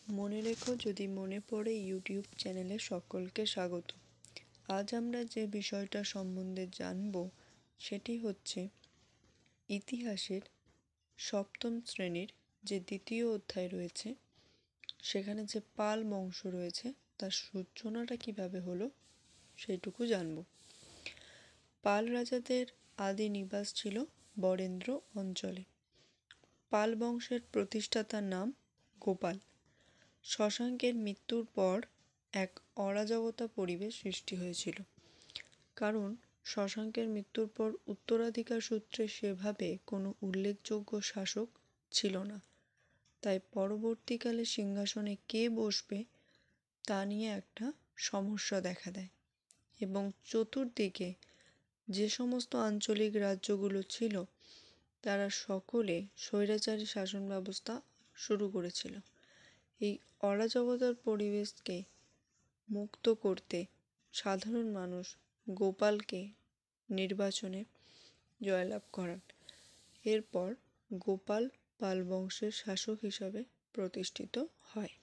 মনে রেখো যদি মনে পড়ে ইউটিউব চ্যানেলে সকলকে স্বাগত। আজ আমরা যে বিষয়টা সম্বন্ধে জানব সেটি হচ্ছে ইতিহাসের সপ্তম শ্রেণীর যে দ্বিতীয় অধ্যায় রয়েছে সেখানে যে পাল বংশ রয়েছে তার সূচনাটা কিভাবে হলো সেইটুকু জানব। পাল রাজাদের আদি নিবাস ছিল বরেন্দ্র অঞ্চলে। পাল বংশের প্রতিষ্ঠাতার নাম গোপাল। শশাঙ্কের মৃত্যুর পর এক অরাজকতা পরিবেশ সৃষ্টি হয়েছিল, কারণ শশাঙ্কের মৃত্যুর পর উত্তরাধিকার সূত্রে সেভাবে কোনো উল্লেখযোগ্য শাসক ছিল না। তাই পরবর্তীকালে সিংহাসনে কে বসবে তা নিয়ে একটা সমস্যা দেখা দেয় এবং চতুর্দিকে যে সমস্ত আঞ্চলিক রাজ্যগুলো ছিল তারা সকলে স্বৈরাচারী শাসন ব্যবস্থা শুরু করেছিল। এই অরাজকতার পরিবেশকে মুক্ত করতে সাধারণ মানুষ গোপালকে নির্বাচনে জয়লাভ করান। এরপর গোপাল পাল বংশের শাসক হিসাবে প্রতিষ্ঠিত হয়।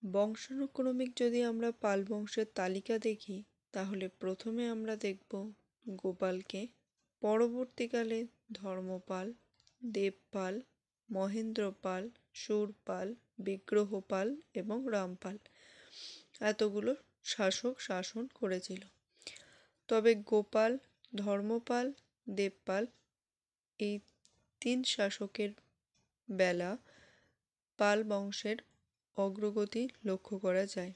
বংশানুক্রমিক যদি আমরা পাল বংশের তালিকা দেখি তাহলে প্রথমে আমরা দেখব গোপালকে, পরবর্তীকালে ধর্মপাল, দেবপাল, মহেন্দ্রপাল, শূরপাল, বিগ্রহপাল এবং রামপাল এতগুলো শাসক শাসন করেছিল। তবে গোপাল, ধর্মপাল, দেবপাল এই তিন শাসকের বেলা পাল বংশের অগ্রগতি লক্ষ্য করা যায়,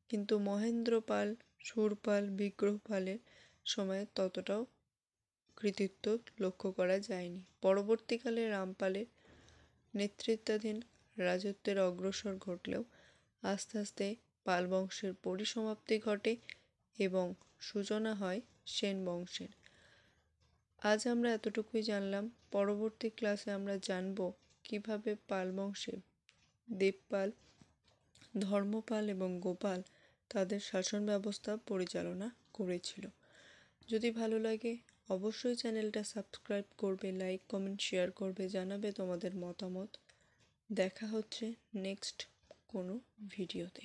কিন্তু মহেন্দ্রপাল, শূরপাল, বিগ্রহপালের সময়ে ততটাও কৃতিত্ব লক্ষ্য করা যায়নি। পরবর্তীকালে রামপালের নেতৃত্বাধীন রাজত্বের অগ্রসর ঘটলেও আস্তে আস্তে পাল বংশের পরিসমাপ্তি ঘটে এবং সূচনা হয় সেন বংশের। আজ আমরা এতটুকুই জানলাম। পরবর্তী ক্লাসে আমরা জানব কিভাবে পাল বংশে দেবপাল, ধর্মপাল এবং গোপাল তাদের শাসন ব্যবস্থা পরিচালনা করেছিল। যদি ভালো লাগে অবশ্যই চ্যানেলটা সাবস্ক্রাইব করবে, লাইক, কমেন্ট, শেয়ার করবে, জানাবে তোমাদের মতামত। দেখা হচ্ছে নেক্সট কোনো ভিডিওতে।